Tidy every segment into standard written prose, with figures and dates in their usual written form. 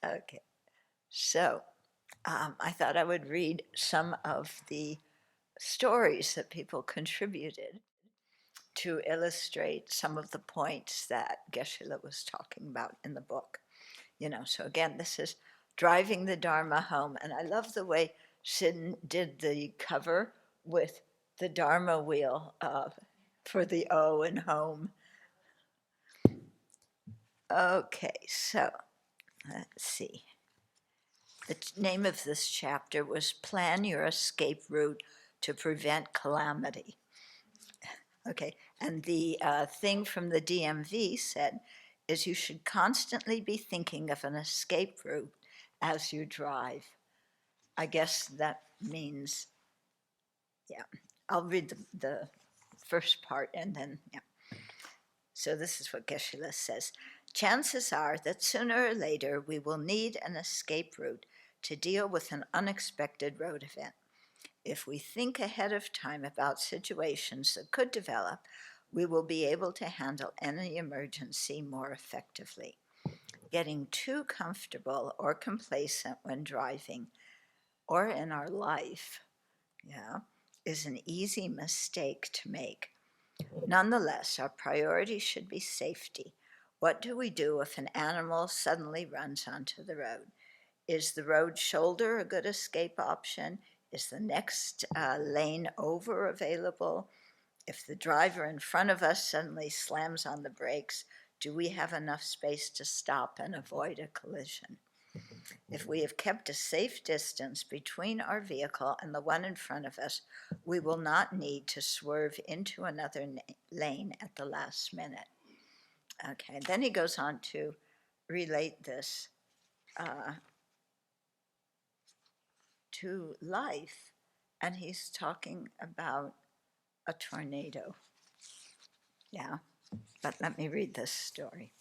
Okay, so I thought I would read some of the stories that people contributed to illustrate some of the points that Geshe was talking about in the book. So again, this is driving the Dharma home, and I love the way Sid did the cover with the Dharma wheel for the O in home. Okay, so let's see. The name of this chapter was Plan Your Escape Route to Prevent Calamity. Okay, and the thing from the DMV said is you should constantly be thinking of an escape route as you drive. I guess that means, yeah, I'll read the first part and then, yeah. So this is what Geshe says. Chances are that sooner or later we will need an escape route to deal with an unexpected road event. If we think ahead of time about situations that could develop, we will be able to handle any emergency more effectively. Getting too comfortable or complacent when driving or in our life, is an easy mistake to make. Nonetheless, our priority should be safety. What do we do if an animal suddenly runs onto the road? Is the road shoulder a good escape option? Is the next lane over available? If the driver in front of us suddenly slams on the brakes, do we have enough space to stop and avoid a collision? If we have kept a safe distance between our vehicle and the one in front of us, we will not need to swerve into another lane at the last minute. Okay, then he goes on to relate this to life, and he's talking about a tornado. Yeah, but let me read this story.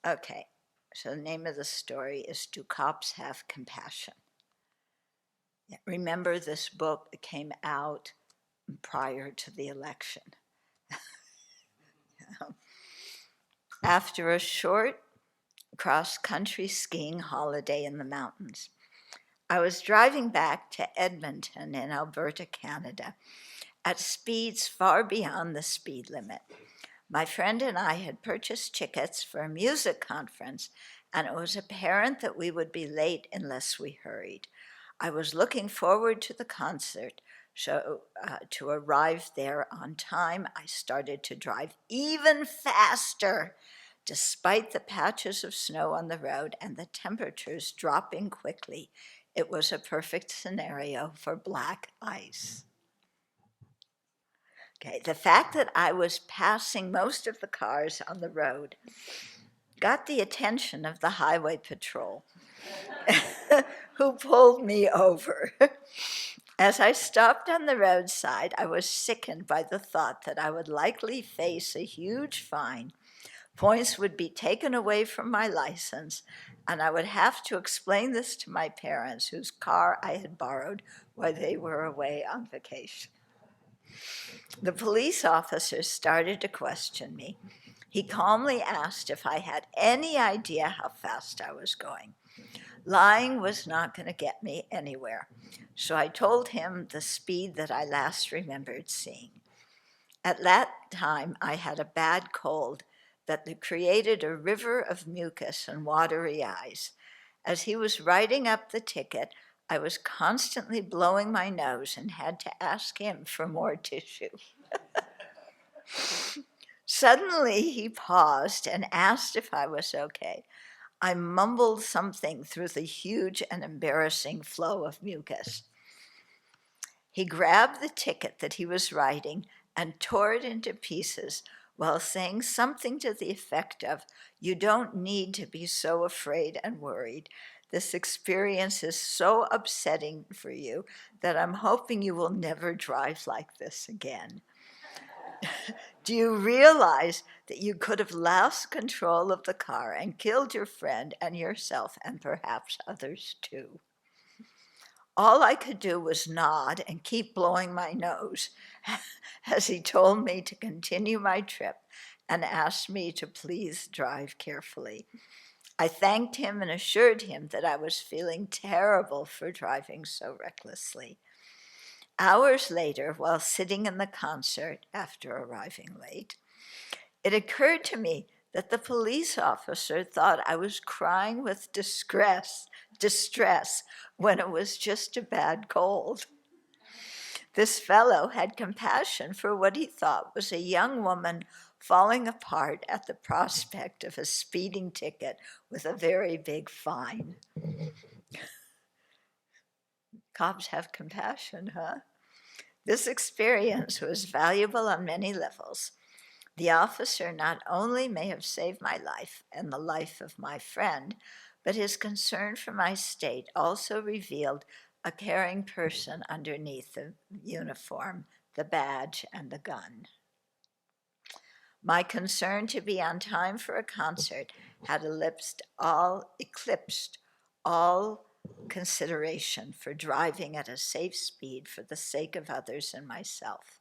Okay, so the name of the story is Do Cops Have Compassion? Yeah, remember, this book came out prior to the election. After a short cross-country skiing holiday in the mountains, I was driving back to Edmonton in Alberta, Canada, at speeds far beyond the speed limit. My friend and I had purchased tickets for a music conference, and it was apparent that we would be late unless we hurried. I was looking forward to the concert, so to arrive there on time, I started to drive even faster, despite the patches of snow on the road and the temperatures dropping quickly. It was a perfect scenario for black ice. Okay, the fact that I was passing most of the cars on the road got the attention of the highway patrol, who pulled me over. As I stopped on the roadside, I was sickened by the thought that I would likely face a huge fine. Points would be taken away from my license, and I would have to explain this to my parents, whose car I had borrowed while they were away on vacation. The police officer started to question me. He calmly asked if I had any idea how fast I was going. Lying was not going to get me anywhere, so I told him the speed that I last remembered seeing. At that time, I had a bad cold that created a river of mucus and watery eyes. As he was writing up the ticket, I was constantly blowing my nose and had to ask him for more tissue. Suddenly, he paused and asked if I was okay. I mumbled something through the huge and embarrassing flow of mucus. He grabbed the ticket that he was writing and tore it into pieces while saying something to the effect of, "You don't need to be so afraid and worried. This experience is so upsetting for you that I'm hoping you will never drive like this again. Do you realize that you could have lost control of the car and killed your friend and yourself and perhaps others too?" All I could do was nod and keep blowing my nose as he told me to continue my trip and asked me to please drive carefully. I thanked him and assured him that I was feeling terrible for driving so recklessly. Hours later, while sitting in the concert after arriving late, it occurred to me that the police officer thought I was crying with distress when it was just a bad cold. This fellow had compassion for what he thought was a young woman falling apart at the prospect of a speeding ticket with a very big fine. Cops have compassion, huh? This experience was valuable on many levels. The officer not only may have saved my life and the life of my friend, but his concern for my state also revealed a caring person underneath the uniform, the badge, and the gun. My concern to be on time for a concert had eclipsed all consideration for driving at a safe speed for the sake of others and myself.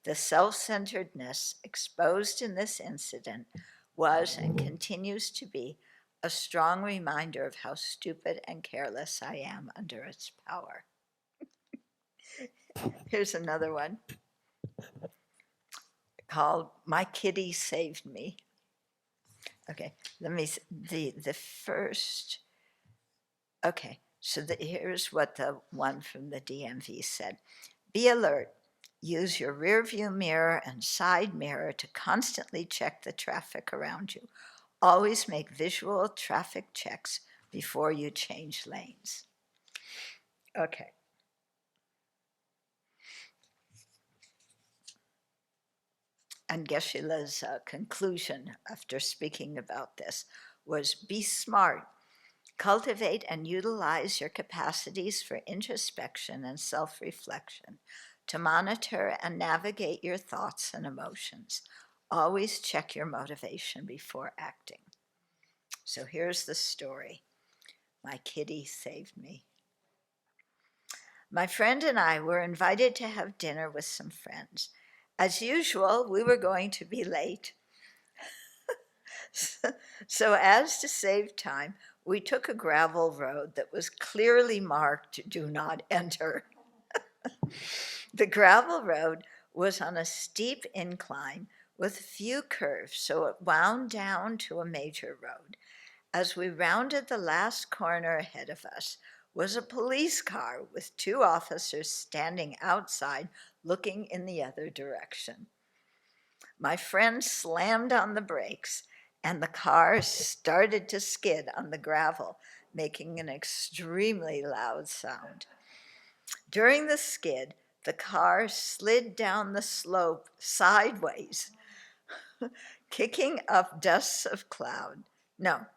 The self-centeredness exposed in this incident was and continues to be a strong reminder of how stupid and careless I am under its power. Here's another one called My Kitty Saved Me. Okay, the first, okay, so here's what the one from the DMV said. Be alert. Use your rear view mirror and side mirror to constantly check the traffic around you. Always make visual traffic checks before you change lanes. Okay. And Geshe-la's conclusion after speaking about this was be smart. Cultivate and utilize your capacities for introspection and self-reflection to monitor and navigate your thoughts and emotions. Always check your motivation before acting. So here's the story. My kitty saved me. My friend and I were invited to have dinner with some friends. As usual, we were going to be late. So as to save time, we took a gravel road that was clearly marked, do not enter. The gravel road was on a steep incline with few curves, so it wound down to a major road. As we rounded the last corner ahead of us was a police car with two officers standing outside looking in the other direction. My friend slammed on the brakes and the car started to skid on the gravel, making an extremely loud sound. During the skid, the car slid down the slope sideways, kicking up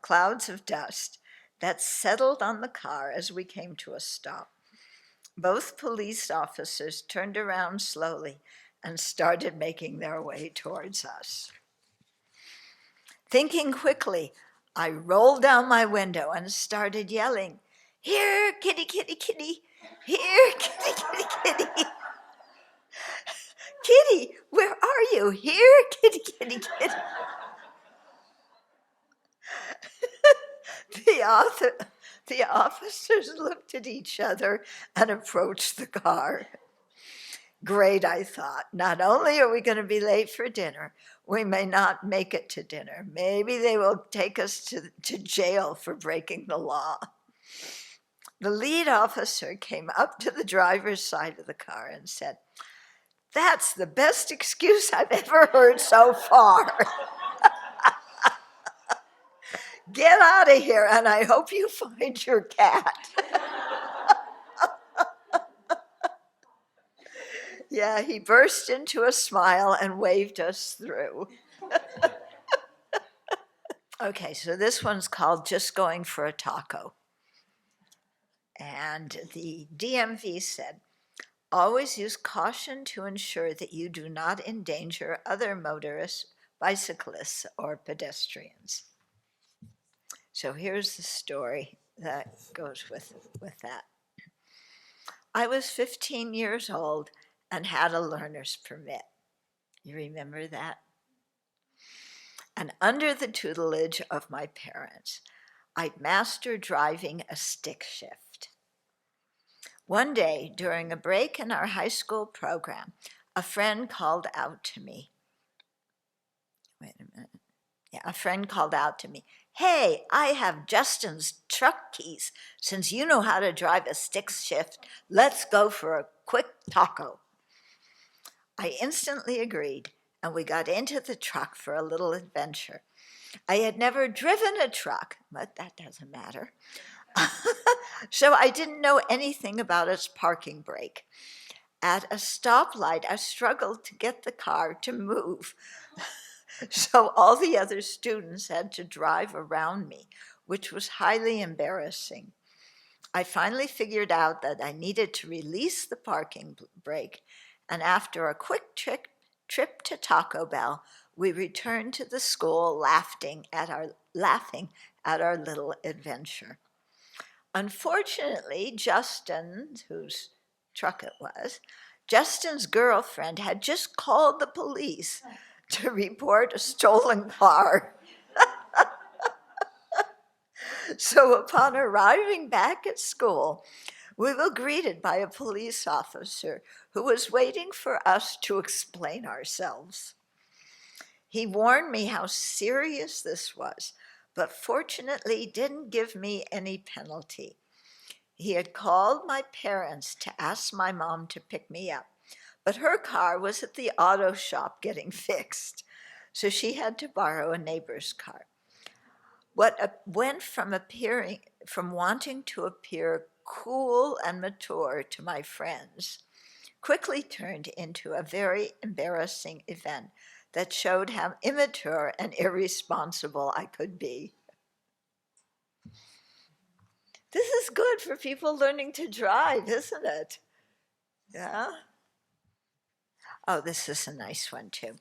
clouds of dust that settled on the car as we came to a stop. Both police officers turned around slowly and started making their way towards us. Thinking quickly, I rolled down my window and started yelling, "Here, kitty, kitty, kitty! Here, kitty, kitty, kitty! Kitty, where are you? Here, kitty, kitty, kitty!" The officers looked at each other and approached the car. Great, I thought. Not only are we going to be late for dinner, we may not make it to dinner. Maybe they will take us to jail for breaking the law. The lead officer came up to the driver's side of the car and said, "That's the best excuse I've ever heard so far. Get out of here, and I hope you find your cat." Yeah, he burst into a smile and waved us through. Okay, so this one's called Just Going for a Taco. And the DMV said, always use caution to ensure that you do not endanger other motorists, bicyclists, or pedestrians. So here's the story that goes with that. I was 15 years old and had a learner's permit. You remember that? And under the tutelage of my parents, I'd master driving a stick shift. One day, during a break in our high school program, a friend called out to me. A friend called out to me, "Hey, I have Justin's truck keys. Since you know how to drive a stick shift, let's go for a quick taco." I instantly agreed, and we got into the truck for a little adventure. I had never driven a truck, but that doesn't matter. So I didn't know anything about its parking brake. At a stoplight, I struggled to get the car to move. So all the other students had to drive around me, which was highly embarrassing. I finally figured out that I needed to release the parking brake, and after a quick trip to Taco Bell, we returned to the school laughing at our little adventure. Unfortunately, Justin, whose truck it was, Justin's girlfriend had just called the police to report a stolen car. So upon arriving back at school, we were greeted by a police officer who was waiting for us to explain ourselves. He warned me how serious this was, but fortunately didn't give me any penalty. He had called my parents to ask my mom to pick me up, but her car was at the auto shop getting fixed, so she had to borrow a neighbor's car. What went from wanting to appear cool and mature to my friends quickly turned into a very embarrassing event that showed how immature and irresponsible I could be. This is good for people learning to drive, isn't it? Yeah? Oh, this is a nice one too.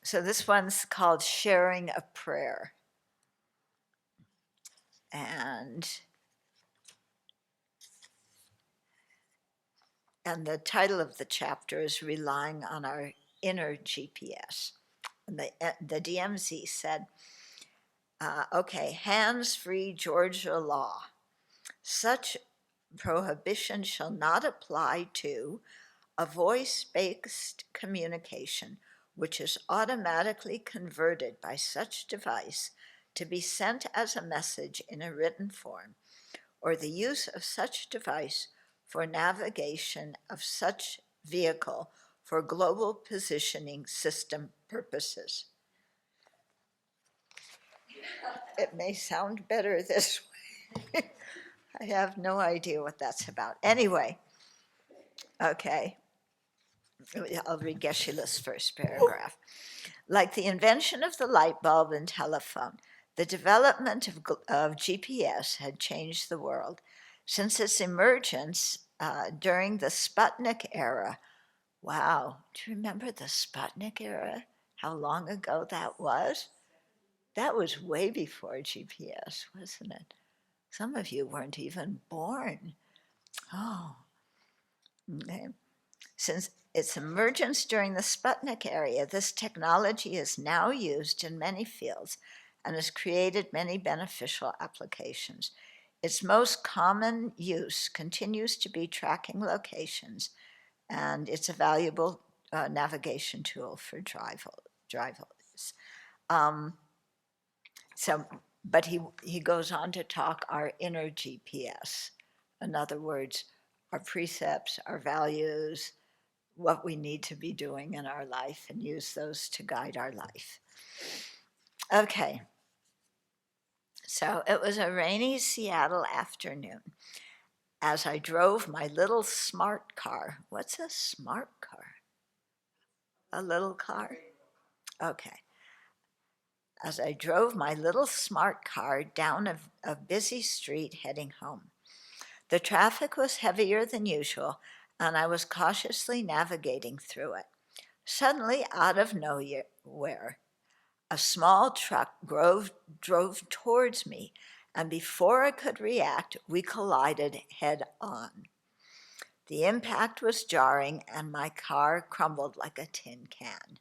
So this one's called Sharing a Prayer. And the title of the chapter is Relying on Our Inner GPS. And the DMZ said, okay, hands-free Georgia law. Such prohibition shall not apply to a voice-based communication which is automatically converted by such device to be sent as a message in a written form, or the use of such device for navigation of such vehicle for global positioning system purposes. It may sound better this way. I have no idea what that's about. Anyway, okay, I'll read Geshe-la's first paragraph. Like the invention of the light bulb and telephone, the development of GPS had changed the world. Since its emergence during the Sputnik era, wow, do you remember the Sputnik era? How long ago that was? That was way before GPS, wasn't it? Some of you weren't even born. Oh, okay. Since its emergence during the Sputnik era, this technology is now used in many fields and has created many beneficial applications. Its most common use continues to be tracking locations, and it's a valuable navigation tool for drivers. But he goes on to talk our inner GPS. In other words, our precepts, our values, what we need to be doing in our life, and use those to guide our life. Okay, so it was a rainy Seattle afternoon as I drove my little smart car. What's a smart car? A little car? Okay. As I drove my little smart car down a busy street heading home. The traffic was heavier than usual, and I was cautiously navigating through it. Suddenly, out of nowhere, a small truck drove towards me, and before I could react, we collided head on. The impact was jarring, and my car crumbled like a tin can.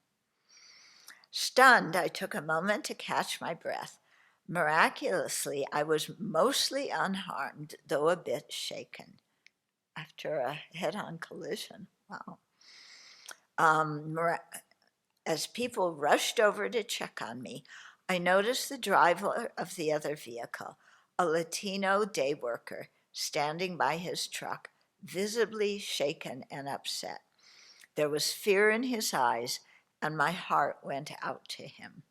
Stunned, I took a moment to catch my breath. Miraculously, I was mostly unharmed, though a bit shaken after a head-on collision. Wow. As people rushed over to check on me, I noticed the driver of the other vehicle, a Latino day worker, standing by his truck, visibly shaken and upset. There was fear in his eyes, and my heart went out to him.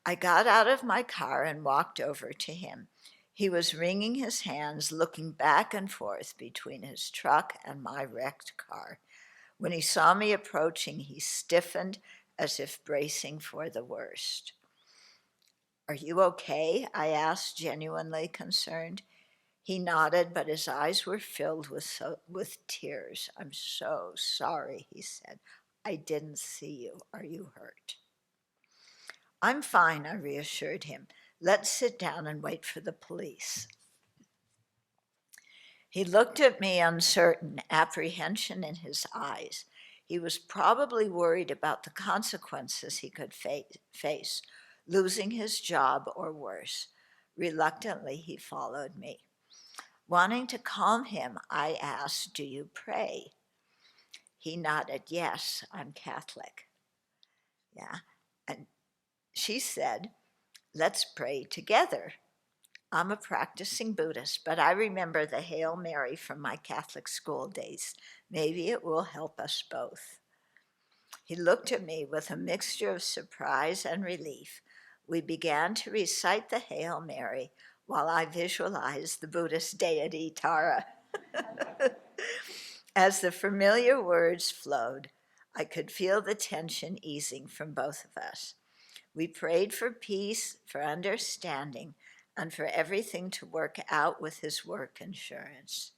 I got out of my car and walked over to him. He was wringing his hands, looking back and forth between his truck and my wrecked car. When he saw me approaching, he stiffened as if bracing for the worst. "Are you okay?" I asked, genuinely concerned. He nodded, but his eyes were filled with tears. "I'm so sorry," he said. "I didn't see you. Are you hurt?" "I'm fine," I reassured him. "Let's sit down and wait for the police." He looked at me uncertain, apprehension in his eyes. He was probably worried about the consequences he could face, losing his job or worse. Reluctantly, he followed me. Wanting to calm him, I asked, "Do you pray?" He nodded. "Yes, I'm Catholic." Yeah. And she said, "Let's pray together." I'm a practicing Buddhist, but I remember the Hail Mary from my Catholic school days. Maybe it will help us both. He looked at me with a mixture of surprise and relief. We began to recite the Hail Mary while I visualized the Buddhist deity Tara. As the familiar words flowed, I could feel the tension easing from both of us. We prayed for peace, for understanding, and for everything to work out with his work insurance.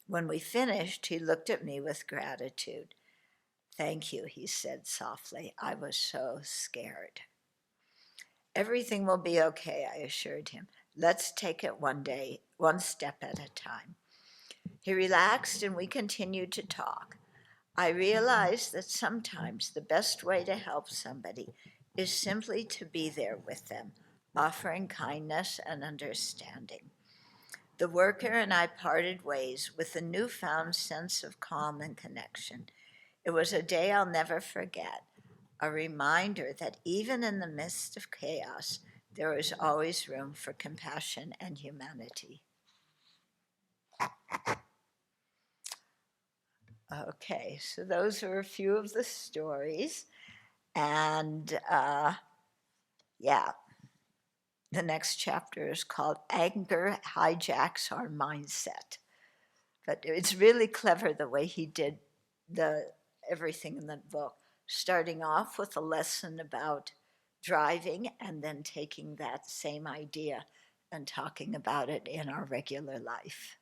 When we finished, he looked at me with gratitude. "Thank you," he said softly. "I was so scared." "Everything will be okay," I assured him. "Let's take it one step at a time." He relaxed and we continued to talk. I realized that sometimes the best way to help somebody is simply to be there with them, offering kindness and understanding. The worker and I parted ways with a newfound sense of calm and connection. It was a day I'll never forget, a reminder that even in the midst of chaos, there is always room for compassion and humanity. Okay, so those are a few of the stories. And yeah, the next chapter is called Anger Hijacks Our Mindset. But it's really clever the way he did everything in the book, starting off with a lesson about driving and then taking that same idea and talking about it in our regular life.